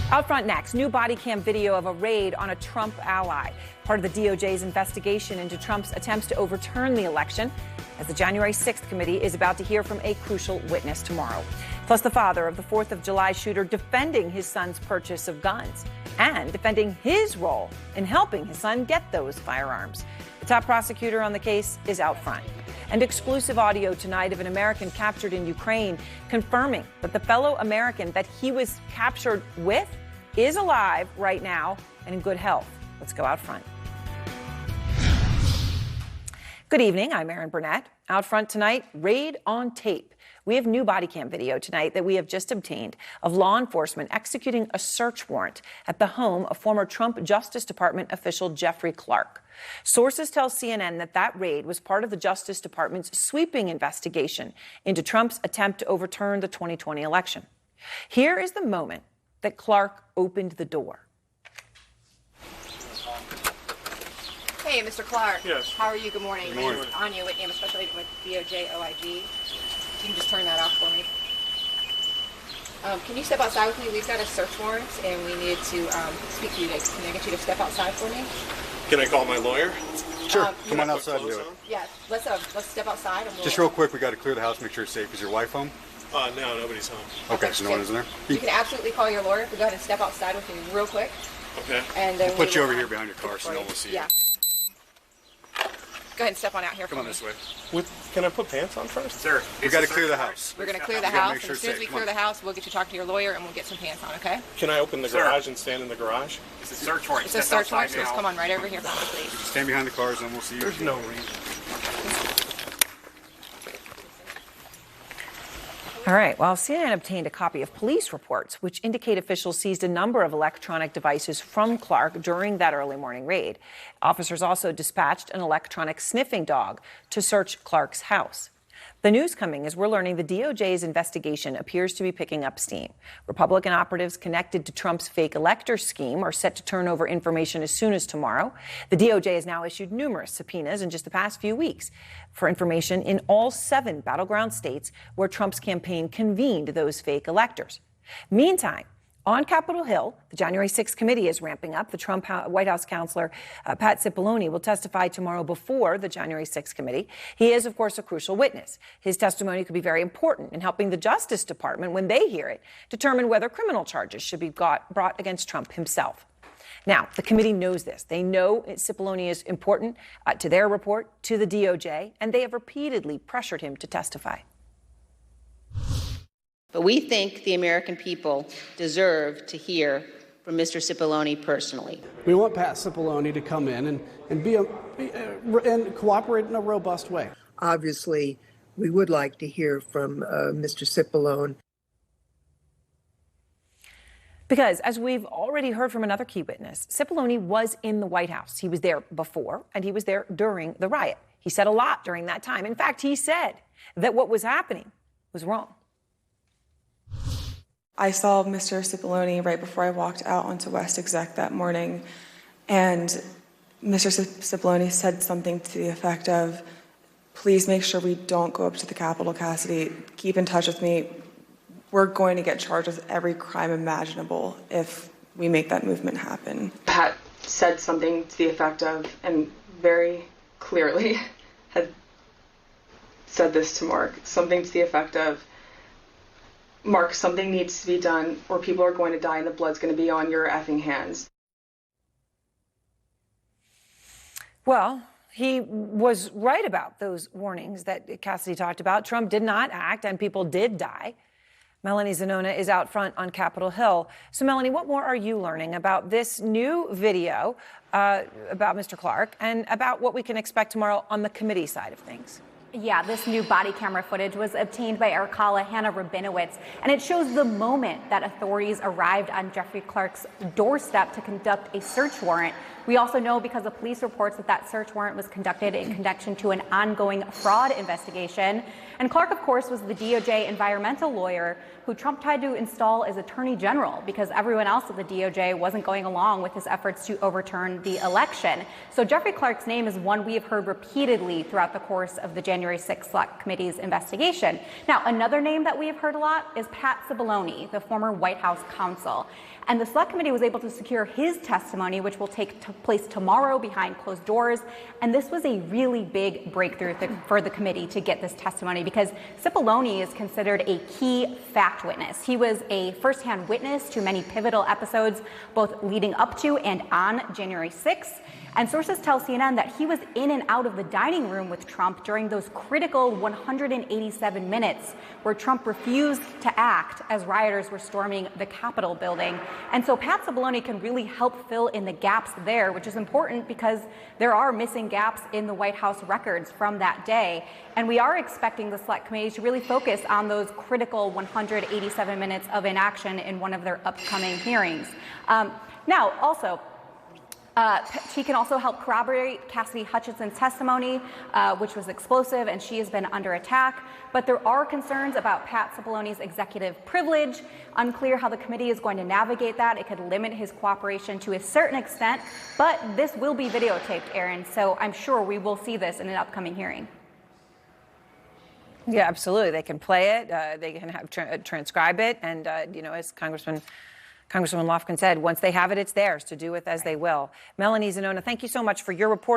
Out front next, new body cam video of a raid on a Trump ally, part of the DOJ's investigation into Trump's attempts to overturn the election, as the January 6th committee is about to hear from a crucial witness tomorrow. Plus, the father of the 4th of July shooter defending his son's purchase of guns and defending his role in helping his son get those firearms. The top prosecutor on the case is out front. And exclusive audio tonight of an American captured in Ukraine confirming that the fellow American that he was captured with is alive right now and in good health. Let's go out front. Good evening. I'm Erin Burnett. Out front tonight, raid on tape. We have new body cam video tonight that we have just obtained of law enforcement executing a search warrant at the home of former Trump Justice Department official Jeffrey Clark. Sources tell CNN that that raid was part of the Justice Department's sweeping investigation into Trump's attempt to overturn the 2020 election. Here is the moment that Clark opened the door. Hey, Mr. Clark. Yes. How are you? Good morning. Good morning. My name is Anya Whitney. I'm a special agent with DOJ OIG. You can just turn that off for me. Can you step outside with me? We've got a search warrant, and we need to speak to you. Can I get you to step outside for me? Can I call my lawyer? Sure. Come on outside and do it. Yeah. Let's step outside. And Just real quick, we got to clear the house, make sure it's safe. Is your wife home? No, nobody's home. Okay, so no one is in there? You can absolutely call your lawyer. Go ahead and step outside with me real quick. Okay. And then We'll put you over here behind your car so no one will see you. Yeah. Go ahead and step on out here. Come on this way. Can I put pants on first? Sir, we got to clear the house. We're going to clear the We gotta house. make sure As soon as it's we safe. clear Come the house, we'll get you talking to your lawyer, and we'll get some pants on, okay? Can I open the garage and stand in the garage? It's a search warrant. It's a search warrant, so just come on right over here for me, please. Stand behind the cars and we'll see you. There's no reason. All right. Well, CNN obtained a copy of police reports, which indicate officials seized a number of electronic devices from Clark during that early morning raid. Officers also dispatched an electronic sniffing dog to search Clark's house. The news coming as we're learning the DOJ's investigation appears to be picking up steam. Republican operatives connected to Trump's fake elector scheme are set to turn over information as soon as tomorrow. The DOJ has now issued numerous subpoenas in just the past few weeks for information in all 7 battleground states where Trump's campaign convened those fake electors. Meantime, on Capitol Hill, the January 6th committee is ramping up. The Trump White House counselor, Pat Cipollone, will testify tomorrow before the January 6th committee. He is, of course, a crucial witness. His testimony could be very important in helping the Justice Department, when they hear it, determine whether criminal charges should be brought against Trump himself. Now, the committee knows this. They know Cipollone is important to their report, to the DOJ, and they have repeatedly pressured him to testify. But we think the American people deserve to hear from Mr. Cipollone personally. We want Pat Cipollone to come in and cooperate in a robust way. Obviously, we would like to hear from Mr. Cipollone. Because, as we've already heard from another key witness, Cipollone was in the White House. He was there before, and he was there during the riot. He said a lot during that time. In fact, he said that what was happening was wrong. I saw Mr. Cipollone right before I walked out onto West Exec that morning, and Mr. Cipollone said something to the effect of, please make sure we don't go up to the Capitol, Cassidy. Keep in touch with me. We're going to get charged with every crime imaginable if we make that movement happen. Pat said something to the effect of, and very clearly had said this to Mark, something to the effect of, Mark, something needs to be done or people are going to die and the blood's going to be on your effing hands. Well, he was right about those warnings that Cassidy talked about. Trump did not act and people did die. Melanie Zanona is out front on Capitol Hill. So, Melanie, what more are you learning about this new video about Mr. Clark and about what we can expect tomorrow on the committee side of things? Yeah, this new body camera footage was obtained by our caller, Hannah Rabinowitz, and it shows the moment that authorities arrived on Jeffrey Clark's doorstep to conduct a search warrant. We also know because of police reports that search warrant was conducted in connection to an ongoing fraud investigation. And Clark, of course, was the DOJ environmental lawyer who Trump tried to install as attorney general because everyone else at the DOJ wasn't going along with his efforts to overturn the election. So Jeffrey Clark's name is one we have heard repeatedly throughout the course of the January January 6th Select Committee's investigation. Now, another name that we have heard a lot is Pat Cipollone, the former White House counsel. And the Select Committee was able to secure his testimony, which will take place tomorrow behind closed doors. And this was a really big breakthrough for the committee to get this testimony, because Cipollone is considered a key fact witness. He was a firsthand witness to many pivotal episodes, both leading up to and on January 6th. And sources tell CNN that he was in and out of the dining room with Trump during those critical 187 minutes where Trump refused to act as rioters were storming the Capitol building. And so Pat Cipollone can really help fill in the gaps there, which is important because there are missing gaps in the White House records from that day. And we are expecting the Select Committee to really focus on those critical 187 minutes of inaction in one of their upcoming hearings. Now, also, she can also help corroborate Cassidy Hutchinson's testimony, which was explosive, and she has been under attack. But there are concerns about Pat Cipollone's executive privilege. Unclear how the committee is going to navigate that. It could limit his cooperation to a certain extent, but this will be videotaped, Aaron, so I'm sure we will see this in an upcoming hearing. Yeah, absolutely. They can play it. They can have transcribe it. And, as Congresswoman Lofgren said, once they have it, it's theirs to do with as they will. Melanie Zanona, thank you so much for your report.